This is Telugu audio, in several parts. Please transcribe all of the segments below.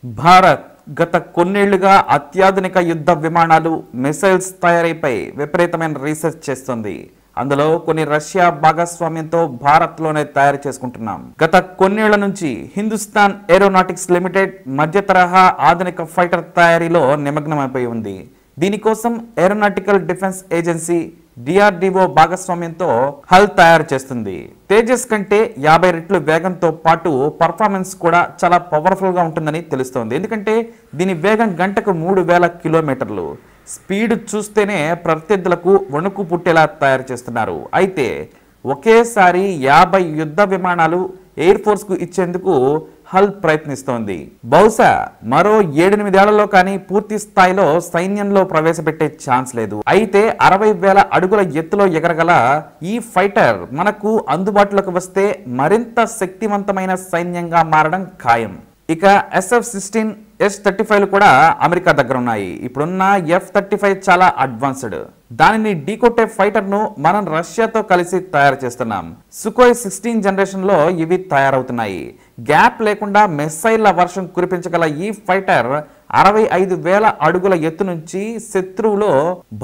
భారత్ గత కొన్నేళ్లుగా అత్యాధునిక యుద్ధ విమానాలు మిసైల్స్ తయారీపై విపరీతమైన రీసెర్చ్ చేస్తుంది. అందులో కొన్ని రష్యా భాగస్వామ్యంతో భారత్లోనే తయారు చేసుకుంటున్నాం. గత కొన్నేళ్ల నుంచి హిందుస్థాన్ ఏరోనాటిక్స్ లిమిటెడ్ మధ్య తరహా ఆధునిక ఫైటర్ తయారీలో నిమగ్నమైపోయి ఉంది. దీనికోసం ఏరోనాటికల్ డిఫెన్స్ ఏజెన్సీ డిఆర్డిఓ భాగస్వామ్యంతో హల్ తయారు చేస్తుంది. తేజస్ కంటే 50 రెట్లు వేగంతో పాటు పర్ఫార్మెన్స్ కూడా చాలా పవర్ఫుల్ గా ఉంటుందని తెలుస్తోంది. ఎందుకంటే దీని వేగం గంటకు 3000 కిలోమీటర్లు. స్పీడ్ చూస్తేనే ప్రత్యర్థులకు వణుకు పుట్టేలా తయారు చేస్తున్నారు. అయితే ఒకేసారి 50 యుద్ధ విమానాలు ఎయిర్ ఫోర్స్ కు ఇచ్చేందుకు హల్ ప్రయత్నిస్తోంది. బహుశా మరో 7-8 ఏళ్లలో కానీ పూర్తి స్థాయిలో సైన్యంలో ప్రవేశపెట్టే ఛాన్స్ లేదు. అయితే 60,000 అడుగుల ఎత్తులో ఎగరగల ఈ ఫైటర్ మనకు అందుబాటులోకి వస్తే మరింత శక్తివంతమైన సైన్యంగా మారడం ఖాయం. ఇక SF-16 S-35 కూడా అమెరికా దగ్గర ఉన్నాయి. ఇప్పుడున్న F-35 చాలా అడ్వాన్స్డ్. దానిని ఢీకొట్టే ఫైటర్ ను మనం రష్యాతో కలిసి తయారు చేస్తున్నాం. సుఖోయ్ 16 జనరేషన్ లో ఇవి తయారవుతున్నాయి. గ్యాప్ లేకుండా మిసైళ్ల వర్షం కురిపించగల ఈ ఫైటర్ 65,000 అడుగుల ఎత్తు నుంచి శత్రువులో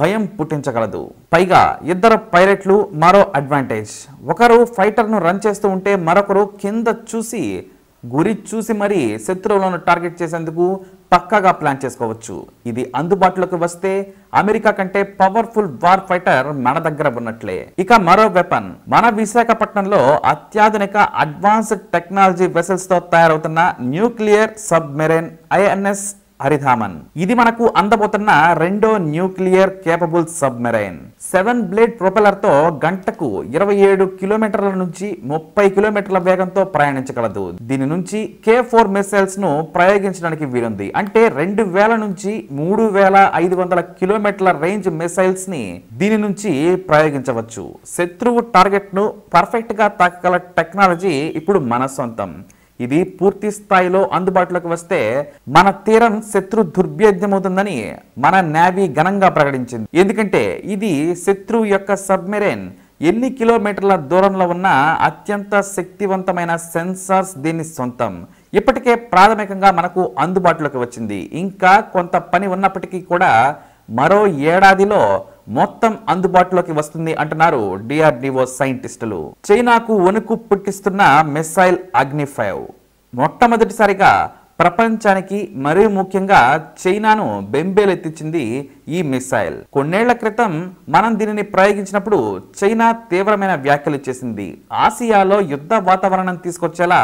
భయం పుట్టించగలదు. పైగా ఇద్దరు పైలట్లు మరో అడ్వాంటేజ్. ఒకరు ఫైటర్ ను రన్ చేస్తూ ఉంటే మరొకరు కింద చూసి గురి చూసి మరీ శత్రువులను టార్గెట్ చేసేందుకు పక్కాగా ప్లాన్ చేసుకోవచ్చు. ఇది అందుబాటులోకి వస్తే అమెరికా కంటే పవర్ఫుల్ వార్ ఫైటర్ మన దగ్గర ఉన్నట్లే. ఇక మరో వెపన్ మన విశాఖపట్నంలో అత్యాధునిక అడ్వాన్స్డ్ టెక్నాలజీ వెసల్స్ తో తయారవుతున్న న్యూక్లియర్ సబ్మెరైన్ INS హరిధామన్. ఇది మనకు అందబోతున్న రెండో nuclear capable submarine. 7 blade propeller తో గంటకు 27 కిలోమీటర్ల నుంచి 30 కిలోమీటర్ల వేగంతో ప్రయాణించగలదు. దీని నుంచి K4 మిసైల్స్ ను ప్రయోగించడానికి వీలుంది. అంటే 2000 నుంచి 3500 కిలోమీటర్ల రేంజ్ మిసైల్స్ ని దీని నుంచి ప్రయోగించవచ్చు. శత్రువు టార్గెట్ ను పర్ఫెక్ట్ గా తాకగల టెక్నాలజీ ఇప్పుడు మన సొంతం. ఇది పూర్తి స్థాయిలో అందుబాటులోకి వస్తే మన తీరం శత్రు దుర్భేద్యమవుతుందని మన నేవీ ఘనంగా ప్రకటించింది. ఎందుకంటే ఇది శత్రువు యొక్క సబ్మెరైన్ ఎన్ని కిలోమీటర్ల దూరంలో ఉన్న అత్యంత శక్తివంతమైన సెన్సార్స్ దీని సొంతం. ఇప్పటికే ప్రాథమికంగా మనకు అందుబాటులోకి వచ్చింది. ఇంకా కొంత పని ఉన్నప్పటికీ కూడా మరో ఏడాదిలో మొత్తం అందుబాటులోకి వస్తుంది అంటున్నారు డిఆర్డిఓ సైంటిస్టులు. చైనాకు వణుకు పుట్టిస్తున్న మిసైల్ అగ్ని 5 మొట్టమొదటిసారిగా ప్రపంచానికి మరీ ముఖ్యంగా చైనాను బెంబేలెత్తించింది ఈ మిసైల్. కొన్నేళ్ల క్రితం మనం దీనిని ప్రయోగించినప్పుడు చైనా తీవ్రమైన వ్యాఖ్యలు చేసింది. ఆసియాలో యుద్ధ వాతావరణం తీసుకొచ్చేలా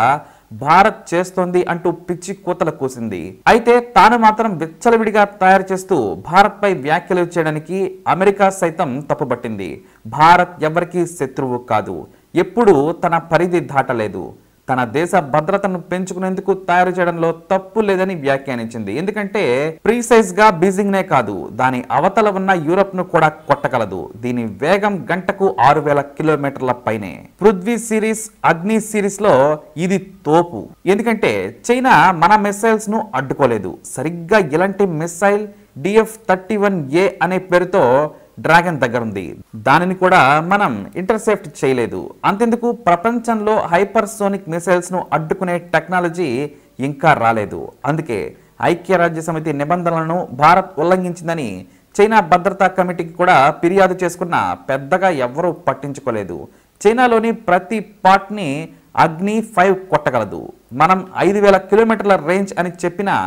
భారత్ చేస్తోంది అంటూ పిచ్చి కూతలు కూసింది. అయితే తాను మాత్రం విచ్చలవిడిగా తయారు చేస్తూ భారత్ పై వ్యాఖ్యలు చేయడానికి అమెరికా సైతం తప్పుపట్టింది. భారత్ ఎవరికీ శత్రువు కాదు, ఎప్పుడూ తన పరిధి దాటలేదు, తన దేశ భద్రతను పెంచుకునేందుకు తయారు చేయడంలో తప్పు లేదని వ్యాఖ్యానించింది. ఎందుకంటే ప్రీసైజ్ గా బీజింగ్ నే కాదు, దాని అవతల ఉన్న యూరప్ ను కూడా కొట్టగలదు. దీని వేగం గంటకు 6000 కిలోమీటర్ల పైనే. పృథ్వీ సిరీస్, అగ్ని సిరీస్ లో ఇది తోపు. ఎందుకంటే చైనా మన మిసైల్స్ ను అడ్డుకోలేదు. సరిగ్గా ఇలాంటి మిసైల్ DF-31A అనే పేరుతో డ్రాగన్ దగ్గర ఉంది. దానిని కూడా మనం ఇంటర్సెప్ట్ చేయలేదు. అంతెందుకు ప్రపంచంలో హైపర్సోనిక్ మిసైల్స్ ను అడ్డుకునే టెక్నాలజీ ఇంకా రాలేదు. అందుకే ఐక్యరాజ్య సమితి నిబంధనలను భారత్ ఉల్లంఘించిందని చైనా భద్రతా కమిటీకి కూడా ఫిర్యాదు చేసుకున్న పెద్దగా ఎవరూ పట్టించుకోలేదు. చైనాలోని ప్రతి పార్ట్ ని అగ్ని 5 కొట్టగలదు. మనం 5000 కిలోమీటర్ల రేంజ్ అని చెప్పినా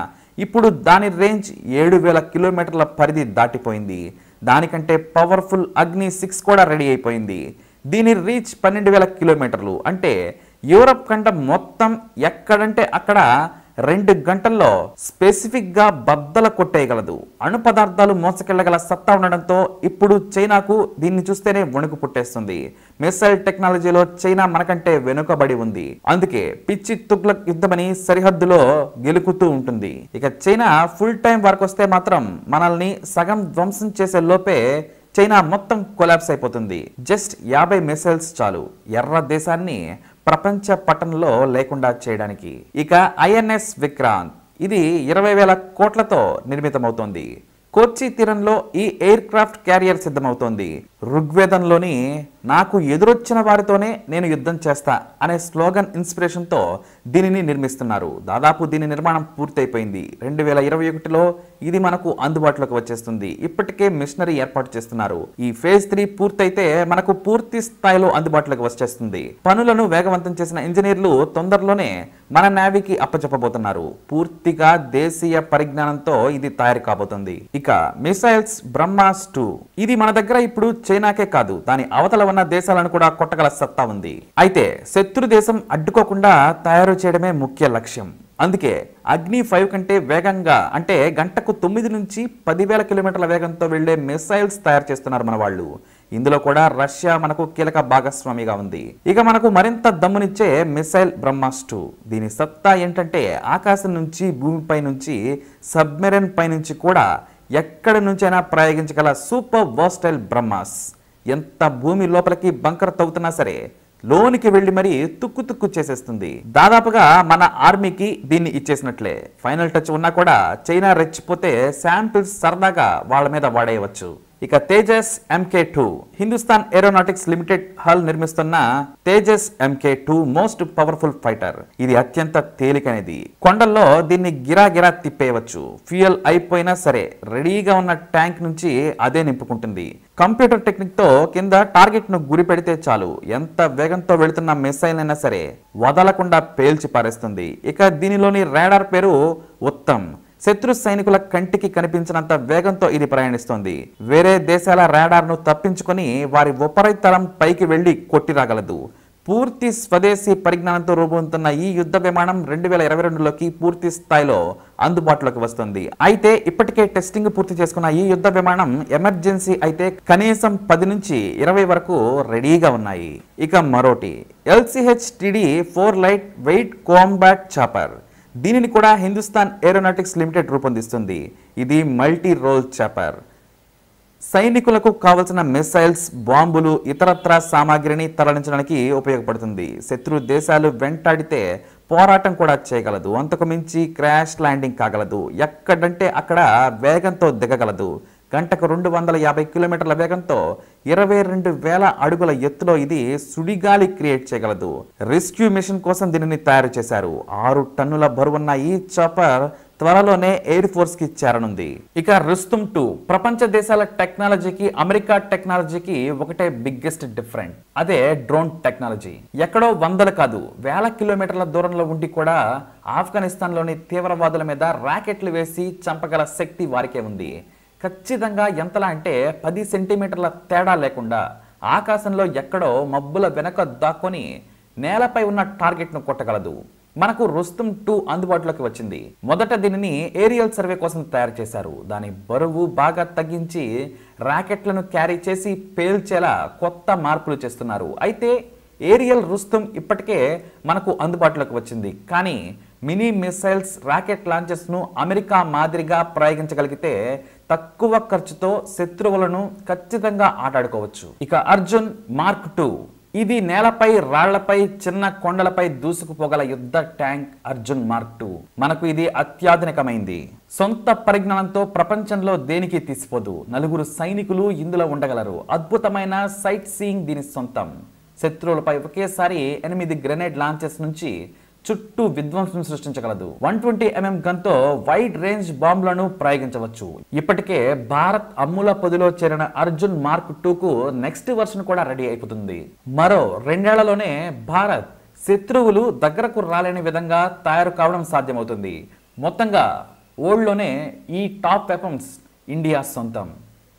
ఇప్పుడు దాని రేంజ్ 7000 కిలోమీటర్ల పరిధి దాటిపోయింది. దానికంటే పవర్ఫుల్ అగ్ని 6 కూడా రెడీ అయిపోయింది. దీని రీచ్ 12,000 కిలోమీటర్లు. అంటే యూరప్ ఖండం మొత్తం ఎక్కడంటే అక్కడ 2 గంటల్లో స్పెసిఫిక్ గా బద్దల కొట్టేయగలదు. అణు పదార్థాలు మోసకెళ్లగల సత్తా ఉండడంతో ఇప్పుడు చైనాకు దీన్ని చూస్తేనే వణుకు పుట్టేస్తుంది. మిసైల్ టెక్నాలజీలో చైనా మనకంటే వెనుకబడి ఉంది. అందుకే పిచ్చి తుగ్లక్ యుద్ధమని సరిహద్దులో గెలుకుతూ ఉంటుంది. ఇక చైనా ఫుల్ టైం వర్క్ వస్తే మాత్రం మనల్ని సగం ధ్వంసం చేసే లోపే చైనా మొత్తం కొలాప్స్ అయిపోతుంది. జస్ట్ 50 మిసైల్స్ చాలు ఎర్ర దేశాన్ని ప్రపంచ పట్టణంలో లేకుండా చేయడానికి. ఇక INS విక్రాంత్ ఇది 20,000 కోట్లతో నిర్మితమవుతోంది. కొచ్చి తీరంలో ఈ ఎయిర్ క్రాఫ్ట్ క్యారియర్ సిద్ధమవుతోంది. ఋగ్వేదంలోని నాకు ఎదురొచ్చిన వారితోనే నేను యుద్ధం చేస్తా అనే స్లోగన్ ఇన్స్పిరేషన్తో దీనిని నిర్మిస్తున్నారు. దాదాపు దీని నిర్మాణం పూర్తయిపోయింది. 2021లో ఇది మనకు అందుబాటులోకి వచ్చేస్తుంది. ఇప్పటికే మిషనరీ ఏర్పాటు చేస్తున్నారు. ఈ ఫేజ్ 3 పూర్తయితే మనకు పూర్తి స్థాయిలో అందుబాటులోకి వచ్చేస్తుంది. పనులను వేగవంతం చేసిన ఇంజనీర్లు తొందరలోనే మన నేవీకి అప్పచెప్పబోతున్నారు. పూర్తిగా దేశీయ పరిజ్ఞానంతో ఇది తయారు కాబోతుంది. ఇక మిసైల్స్ బ్రహ్మాస్ 2 ఇది మన దగ్గర ఇప్పుడు చైనాకే కాదు, దాని అవతల ఉన్న దేశాలను కూడా కొట్టగల సత్తా ఉంది. అయితే శత్రు దేశం అడ్డుకోకుండా తయారు చేయడమే ముఖ్య లక్ష్యం. అందుకే అగ్ని 5 కంటే వేగంగా, అంటే గంటకు 9 నుంచి 10,000 కిలోమీటర్ల వేగంతో వెళ్లే మిసైల్స్ తయారు చేస్తున్నారు మన వాళ్ళు. ఇందులో కూడా రష్యా మనకు కీలక భాగస్వామిగా ఉంది. ఇక మనకు మరింత దమ్మునిచ్చే మిసైల్ బ్రహ్మాస్ 2 దీని సత్తా ఏంటంటే ఆకాశం నుంచి, భూమిపై నుంచి, సబ్మెరైన్ పై నుంచి కూడా ఎక్కడి నుంచైనా ప్రయోగించగల సూపర్ వర్స్టైల్ బ్రహ్మాస్. ఎంత భూమి లోపలికి బంకర్ తవ్వుతున్నా సరే లోనికి వెళ్లి మరీ తుక్కు చేసేస్తుంది. దాదాపుగా మన ఆర్మీకి దీన్ని ఇచ్చేసినట్లే. ఫైనల్ టచ్ ఉన్నా కూడా చైనా రెచ్చిపోతే శాంపిల్స్ సరదాగా వాళ్ళ మీద వాడేయవచ్చు. ఇక Tejas MK2 Hindustan Aeronautics Limited HAL నిర్మిస్తున్న Tejas MK2 most powerful fighter. ఇది అత్యంత తేలికైనది. కొండల్లో దీన్ని గిరా తిప్పేయవచ్చు. ఫ్యూయల్ అయిపోయినా సరే రెడీగా ఉన్న ట్యాంక్ నుంచి అదే నింపుకుంటుంది. కంప్యూటర్ టెక్నిక్ తో కింద టార్గెట్ ను గురి పెడితే చాలు ఎంత వేగంతో వెళుతున్న మిసైల్ అయినా సరే వదలకుండా పేల్చి పారేస్తుంది. ఇక దీనిలోని రాడార్ పేరు ఉత్తమ్. శత్రు సైనికుల కంటికి కనిపించినంత వేగంతో ఇది ప్రయాణిస్తోంది. వేరే దేశాల రాడార్ ను తప్పించుకొని వారి ఉపరితలం పైకి వెళ్లి కొట్టి రాగలదు. పూర్తి స్వదేశీ పరిజ్ఞానంతో రూపొందుతున్న ఈ యుద్ధ విమానం 2022లోకి పూర్తి స్థాయిలో అందుబాటులోకి వస్తుంది. అయితే ఇప్పటికే టెస్టింగ్ పూర్తి చేసుకున్న ఈ యుద్ధ విమానం ఎమర్జెన్సీ అయితే కనీసం 10 నుంచి 20 వరకు రెడీగా ఉన్నాయి. ఇక మరోటి LCH-TD4 light weight combat chopper. దీనిని కూడా హిందుస్థాన్ ఏరోనాటిక్స్ లిమిటెడ్ రూపొందిస్తుంది. ఇది మల్టీ రోల్ చాపర్. సైనికులకు కావలసిన మిసైల్స్, బాంబులు, ఇతరత్రా సామాగ్రిని తరలించడానికి ఉపయోగపడుతుంది. శత్రు దేశాలు వెంటాడితే పోరాటం కూడా చేయగలదు. అంతకు మించి క్రాష్ ల్యాండింగ్ కాగలదు. ఎక్కడంటే అక్కడ వేగంతో దిగగలదు. గంటకు 250 కిలోమీటర్ల వేగంతో 22,000 అడుగుల ఎత్తులో ఇది సుడిగాలి క్రియేట్ చేయగలదు. రెస్క్యూ మిషన్ కోసం దీనిని తయారు చేశారు. 6 టన్నుల బరువున్న ఈ చాపర్ త్వరలోనే ఎయిర్ ఫోర్స్ కి చేరనుంది. ఇక రుస్తుమ్ 2 ప్రపంచ దేశాల టెక్నాలజీకి, అమెరికా టెక్నాలజీకి ఒకటే బిగ్గెస్ట్ డిఫరెంట్. అదే డ్రోన్ టెక్నాలజీ. ఎక్కడో వందలు కాదు, 1000 కిలోమీటర్ల దూరంలో ఉండి కూడా ఆఫ్ఘనిస్తాన్లోని తీవ్రవాదుల మీద రాకెట్లు వేసి చంపగల శక్తి వారికే ఉంది. ఖచ్చితంగా ఎంతలా అంటే 10 సెంటీమీటర్ల తేడా లేకుండా ఆకాశంలో ఎక్కడో మబ్బుల వెనక దాక్కొని నేలపై ఉన్న టార్గెట్ను కొట్టగలదు. మనకు రుస్తుమ్ 2 అందుబాటులోకి వచ్చింది. మొదట దీనిని ఏరియల్ సర్వే కోసం తయారు చేశారు. దాని బరువు బాగా తగ్గించి రాకెట్లను క్యారీ చేసి పేల్చేలా కొత్త మార్పులు చేస్తున్నారు. అయితే ఏరియల్ రుస్తుమ్ ఇప్పటికే మనకు అందుబాటులోకి వచ్చింది. కానీ మినీ మిసైల్స్, రాకెట్ లాంచెస్ ను అమెరికా మాదిరిగా ప్రయోగించగలిగితే తక్కువ ఖర్చుతో శత్రువులను ఖచ్చితంగా ఆటాడుకోవచ్చు. ఇక అర్జున్ మార్క్ 2 ఇది నేలపై, రాళ్లపై, చిన్న కొండలపై దూసుకుపోగల యుద్ధ ట్యాంక్ అర్జున్ మార్క్ 2. మనకు ఇది అత్యాధునికమైంది. సొంత పరిజ్ఞానంతో ప్రపంచంలో దేనికి తీసిపోదు. 4 సైనికులు ఇందులో ఉండగలరు. అద్భుతమైన సైట్ సీయింగ్ దీని సొంతం. శత్రువులపై ఒకేసారి 8 గ్రెనేడ్ లాంచెస్ నుంచి చుట్టూ విధ్వంసం సృష్టించగలదు. 120mm గన్తో wide range బాంబులను ప్రయోగించవచ్చు. ఇప్పటికే భారత్ అమ్ముల పొదిలో చేరిన అర్జున్ మార్క్ 2కు నెక్స్ట్ వర్షన్ కూడా రెడీ అయిపోతుంది. మరో 2 ఏళ్లలోనే భారత్ శత్రువులు దగ్గరకు రాలేని విధంగా తయారు కావడం సాధ్యమవుతుంది. మొత్తంగా వరల్డ్లోనే ఈ టాప్ వెపన్స్ ఇండియా సొంతం.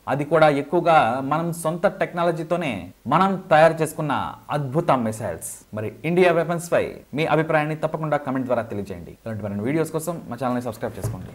అది కూడా ఎక్కువగా మనం సొంత టెక్నాలజీతోనే మనం తయారు చేసుకున్న అద్భుత మిసైల్స్. మరి ఇండియా వెపన్స్ పై మీ అభిప్రాయాన్ని తప్పకుండా కమెంట్ ద్వారా తెలియజేయండి. ఇలాంటి మరిన్ని వీడియోస్ కోసం మా ఛానల్ని సబ్స్క్రైబ్ చేసుకోండి.